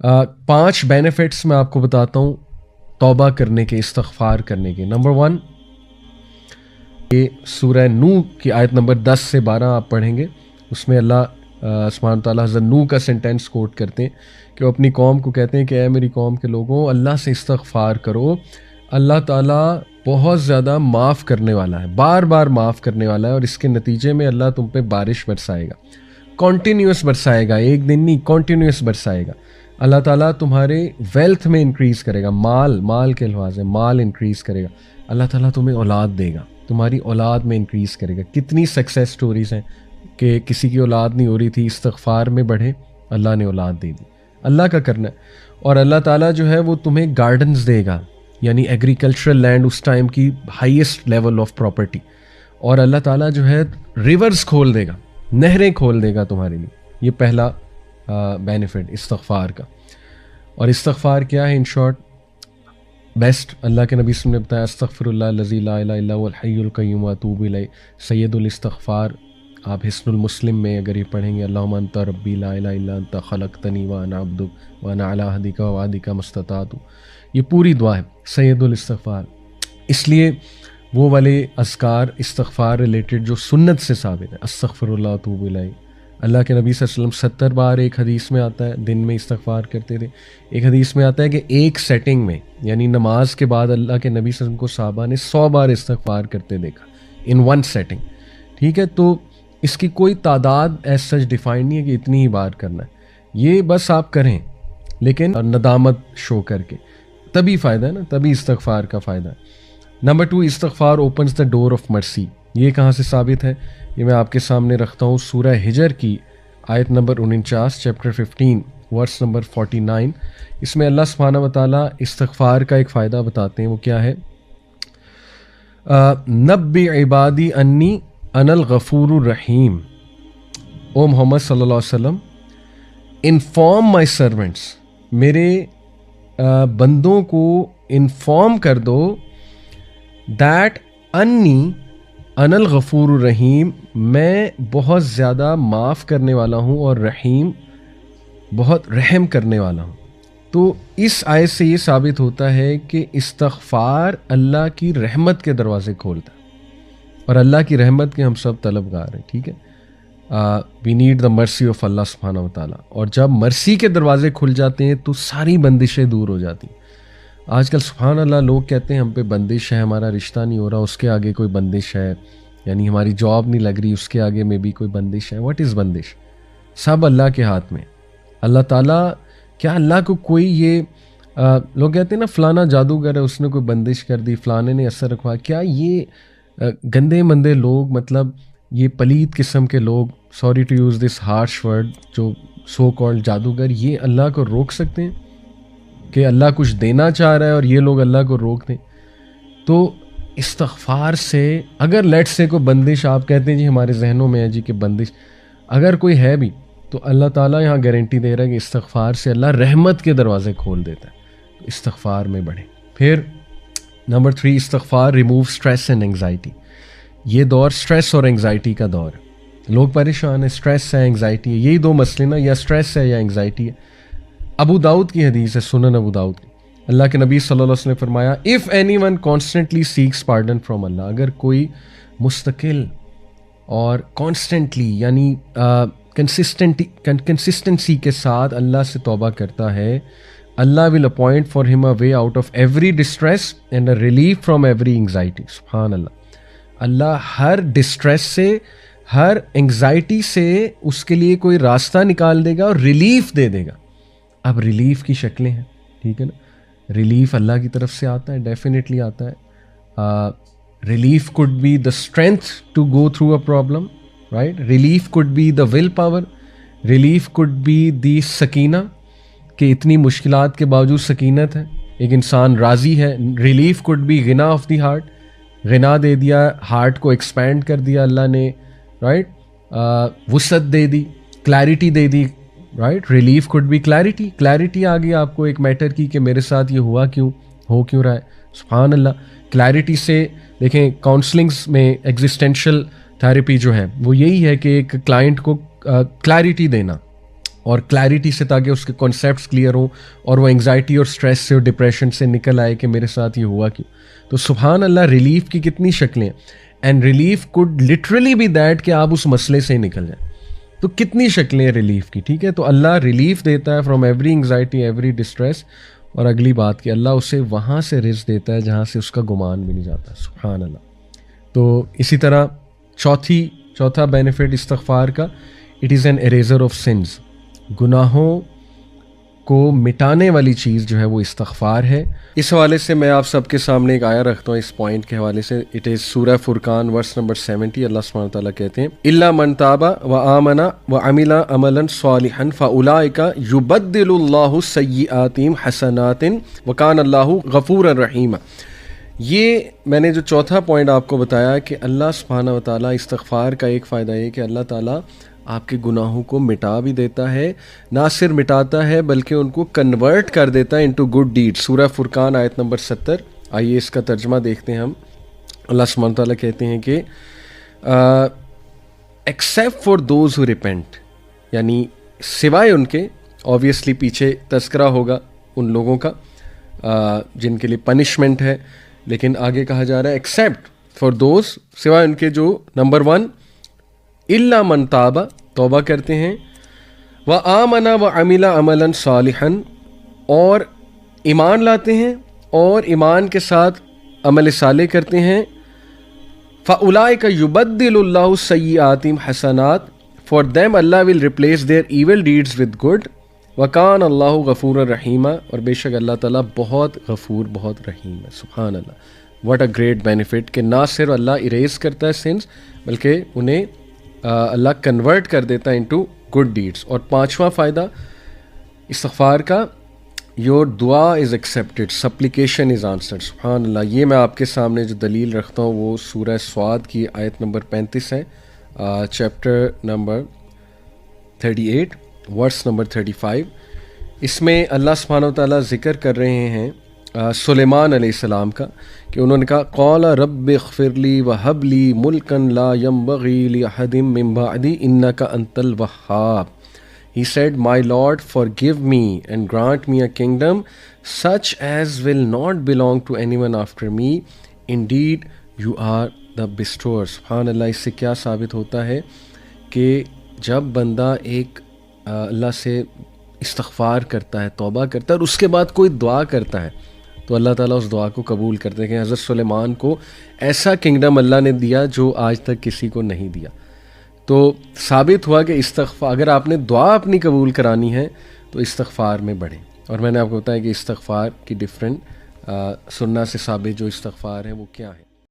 5 benefits میں آپ کو بتاتا ہوں توبہ کرنے کے، استغفار کرنے کے۔ نمبر 1، یہ سورہ نوح کی آیت نمبر 10 سے 12 آپ پڑھیں گے، اس میں اللہ سبحانہ تعالیٰ حضرت نوح کا سینٹینس کوٹ کرتے ہیں کہ وہ اپنی قوم کو کہتے ہیں کہ اے میری قوم کے لوگوں، اللہ سے استغفار کرو، اللہ تعالیٰ بہت زیادہ معاف کرنے والا ہے، بار بار معاف کرنے والا ہے، اور اس کے نتیجے میں اللہ تم پہ بارش برسائے گا، کنٹینیوس برسائے گا، ایک دن نہیں، کنٹینیوس برسائے گا۔ اللہ تعالیٰ تمہارے ویلتھ میں انکریز کرے گا، مال کے الفاظ ہے، مال انکریز کرے گا، اللہ تعالیٰ تمہیں اولاد دے گا، تمہاری اولاد میں انکریز کرے گا۔ کتنی سکسیس سٹوریز ہیں کہ کسی کی اولاد نہیں ہو رہی تھی، استغفار میں بڑھے، اللہ نے اولاد دے دی، اللہ کا کرنا ہے۔ اور اللہ تعالیٰ جو ہے وہ تمہیں گارڈنز دے گا، یعنی ایگریکلچرل لینڈ اس ٹائم کی ہائیسٹ لیول آف پراپرٹی، اور اللہ تعالیٰ جو ہے ریورز کھول دے گا، نہریں کھول دے گا تمہارے لیے۔ یہ پہلا بینیفٹ استغفار کا۔ اور استغفار کیا ہے ان شارٹ؟ بیسٹ اللہ کے نبی صلی اللہ علیہ وسلم نے بتایا، استغفر اللہ الذی لا الہ الا هو الحی القیوم واتوب الیہ، سید الاستغفار۔ آپ حسن المسلم میں اگر یہ پڑھیں گے، اللہم انت ربی لا الہ الا انت خلقتنی وانا عبدک وانا علی عہدک ووعدک ما استطعت، یہ پوری دعا ہے سید الاستغفار۔ اس لیے وہ والے اذکار استغفار ریلیٹڈ جو سنت سے ثابت ہے، استغفر اللہ واتوب الیہ، اللہ کے نبی صلی اللہ علیہ وسلم 70 بار ایک حدیث میں آتا ہے دن میں استغفار کرتے تھے۔ ایک حدیث میں آتا ہے کہ ایک سیٹنگ میں، یعنی نماز کے بعد اللہ کے نبی صلی اللہ علیہ وسلم کو صحابہ نے 100 بار استغفار کرتے دیکھا، ان ون سیٹنگ۔ ٹھیک ہے، تو اس کی کوئی تعداد ایز سچ ڈیفائن نہیں ہے کہ اتنی ہی بار کرنا ہے، یہ بس آپ کریں لیکن ندامت شو کر کے، تبھی فائدہ ہے نا، تبھی استغفار کا فائدہ ہے۔ نمبر 2، استغفار اوپنز دا ڈور آف مرسی۔ یہ کہاں سے ثابت ہے؟ یہ میں آپ کے سامنے رکھتا ہوں، سورہ ہجر کی آیت نمبر 49، چیپٹر 15 ورس نمبر 49۔ اس میں اللہ سبحانہ و تعالیٰ استغفار کا ایک فائدہ بتاتے ہیں، وہ کیا ہے؟ نبی عبادی انی انا الغفور الرحیم، او محمد صلی اللہ علیہ وسلم انفارم مائی سرونٹس، میرے بندوں کو انفارم کر دو دیٹ انی انا الغفور الرحیم، میں بہت زیادہ معاف کرنے والا ہوں اور رحیم، بہت رحم کرنے والا ہوں۔ تو اس آیت سے یہ ثابت ہوتا ہے کہ استغفار اللہ کی رحمت کے دروازے کھولتا ہے، اور اللہ کی رحمت کے ہم سب طلبگار ہیں۔ ٹھیک ہے، we need the mercy of اللہ سبحانہ و تعالیٰ، اور جب مرسی کے دروازے کھل جاتے ہیں تو ساری بندشیں دور ہو جاتی ہیں۔ آج کل سبحان اللہ لوگ کہتے ہیں ہم پہ بندش ہے، ہمارا رشتہ نہیں ہو رہا، اس کے آگے کوئی بندش ہے، یعنی ہماری جاب نہیں لگ رہی، اس کے آگے میں بھی کوئی بندش ہے۔ واٹ از بندش؟ سب اللہ کے ہاتھ میں۔ اللہ تعالیٰ، کیا اللہ کو کوئی یہ لوگ کہتے ہیں نا فلانا جادوگر ہے، اس نے کوئی بندش کر دی، فلانے نے اثر رکھوا، کیا یہ گندے مندے لوگ، مطلب یہ پلید قسم کے لوگ، sorry to use this harsh word, جو سو کالڈ جادوگر، یہ اللہ کو روک سکتے ہیں کہ اللہ کچھ دینا چاہ رہا ہے اور یہ لوگ اللہ کو روک دیں؟ تو استغفار سے اگر لیٹ سے کوئی بندش آپ کہتے ہیں جی ہمارے ذہنوں میں ہے جی کہ بندش اگر کوئی ہے بھی، تو اللہ تعالیٰ یہاں گارنٹی دے رہا ہے کہ استغفار سے اللہ رحمت کے دروازے کھول دیتا ہے۔ تو استغفار میں بڑھیں۔ پھر نمبر 3، استغفار ریموو اسٹریس اینڈ انگزائٹی۔ یہ دور اسٹریس اور انگزائٹی کا دور ہے، لوگ پریشان ہیں، اسٹریس ہے، انگزائٹی ہے، یہی دو مسئلے نا، یا اسٹریس ہے یا انگزائٹی ہے۔ ابو داؤد کی حدیث ہے، سنن ابو داؤد کی، اللہ کے نبی صلی اللہ علیہ وسلم نے فرمایا، if anyone constantly seeks pardon from Allah, اگر کوئی مستقل اور کانسٹنٹلی یعنی کنسسٹنسی کے ساتھ اللہ سے توبہ کرتا ہے، اللہ ول appoint for him a way out of every distress and a relief from every anxiety. سبحان اللہ، اللہ ہر ڈسٹریس سے، ہر انگزائٹی سے اس کے لیے کوئی راستہ نکال دے گا اور ریلیف دے دے گا۔ اب ریلیف کی شکلیں ہیں، ٹھیک ہے نا، ریلیف اللہ کی طرف سے آتا ہے، ڈیفینیٹلی آتا ہے۔ Relief could be the strength to go through a problem, right? Relief could be the will power, relief could be the سکینہ، کہ اتنی مشکلات کے باوجود سکینت ہے، ایک انسان راضی ہے۔ ریلیف کوڈ بی غنا آف دی ہارٹ، غنا دے دیا، ہارٹ کو ایکسپینڈ کر دیا اللہ نے، رائٹ؟ وسعت دے دی، کلیئرٹی دے دی، right? Relief could be clarity, clarity آ گئی آپ کو ایک میٹر کی کہ میرے ساتھ یہ ہوا کیوں، ہو کیوں رہا ہے۔ سبحان اللہ، کلیئرٹی سے دیکھیں کاؤنسلنگس میں ایگزسٹینشل تھیراپی جو ہے وہ یہی ہے کہ ایک کلائنٹ کو کلیئرٹی دینا، اور کلیئرٹی سے, تاکہ اس کے کانسیپٹس کلیئر ہوں اور وہ انگزائٹی اور اسٹریس سے اور ڈپریشن سے نکل آئے کہ میرے ساتھ یہ ہوا کیوں. تو سبحان اللہ, ریلیف کی کتنی شکلیں ہیں, and relief could literally be that کہ آپ اس مسئلے سے ہی نکل جائیں. تو کتنی شکلیں ہیں ریلیف کی, ٹھیک ہے. تو اللہ ریلیف دیتا ہے from every anxiety, every distress. اور اگلی بات کہ اللہ اسے وہاں سے رزق دیتا ہے جہاں سے اس کا گمان بھی نہیں جاتا. سبحان اللہ. تو اسی طرح چوتھا بینیفٹ استغفار کا, it is an eraser of sins. گناہوں کو مٹانے والی چیز جو ہے وہ استغفار ہے. اس حوالے سے میں آپ سب کے سامنے ایک آیا رکھتا ہوں اس پوائنٹ کے حوالے سے. اٹ از سورہ فرقان ورس نمبر 70. اللہ سبحانہ وتعالیٰ کہتے ہیں الا من تاب وآمن وعمل عملا صالحا فاولئک یبدل اللہ سیئاتہم حسنات وکان اللہ غفورا رحیما. یہ میں نے جو چوتھا پوائنٹ آپ کو بتایا کہ اللہ سبحانہ وتعالیٰ استغفار کا ایک فائدہ یہ کہ اللہ تعالیٰ آپ کے گناہوں کو مٹا بھی دیتا ہے. نہ صرف مٹاتا ہے بلکہ ان کو کنورٹ کر دیتا ہے انٹو گڈ ڈیڈ. سورہ فرقان آیت نمبر 70. آئیے اس کا ترجمہ دیکھتے ہیں ہم. اللہ سبحانہ تعالیٰ کہتے ہیں کہ except for those who repent, یعنی سوائے ان کے, آبویسلی پیچھے تذکرہ ہوگا ان لوگوں کا جن کے لیے پنشمنٹ ہے, لیکن آگے کہا جا رہا ہے ایکسیپٹ فار دوز, سوائے ان کے جو نمبر 1 الا من تاب, توبہ کرتے ہیں, وآمن وعمل عملا صالحا, اور ایمان لاتے ہیں اور ایمان کے ساتھ عمل صالح کرتے ہیں, فاولئک یبدل اللہ سیئاتہم حسنات, for them Allah will replace their evil deeds with good, وکان اللہ غفور رحیما, اور بے شک اللہ تعالیٰ بہت غفور بہت رحیم ہے. سبحان اللہ, واٹ اے گریٹ بینیفٹ کہ نہ صرف اللہ اریز کرتا ہے سنس بلکہ انہیں اللہ کنورٹ کر دیتا ہے انٹو گڈ ڈیڈس. اور پانچواں فائدہ استغفار کا, یور دعا is accepted, supplication is answered. سبحان اللہ. یہ میں آپ کے سامنے جو دلیل رکھتا ہوں وہ سورہ صاد کی آیت نمبر 35 ہے, چیپٹر نمبر 38 ورس نمبر 35. اس میں اللہ سبحانہ و تعالیٰ ذکر کر رہے ہیں سلیمان علیہ السلام کا کہ انہوں نے کہا قال رب اغفر لی وہب لی ملکا لا ينبغی لأحد من بعدی انک انت الوہاب. He said, My Lord, forgive me and grant me a kingdom such as will not belong to anyone after me. Indeed, you are the bestower. سبحان اللہ. اس سے کیا ثابت ہوتا ہے کہ جب بندہ ایک اللہ سے استغفار کرتا ہے, توبہ کرتا ہے, اور اس کے بعد کوئی دعا کرتا ہے تو اللہ تعالیٰ اس دعا کو قبول کرتے ہیں. کہ حضرت سلیمان کو ایسا کنگڈم اللہ نے دیا جو آج تک کسی کو نہیں دیا. تو ثابت ہوا کہ استغفار, اگر آپ نے دعا اپنی قبول کرانی ہے تو استغفار میں بڑھیں. اور میں نے آپ کو بتایا کہ استغفار کی ڈفرینٹ سننا سے ثابت جو استغفار ہیں وہ کیا ہیں.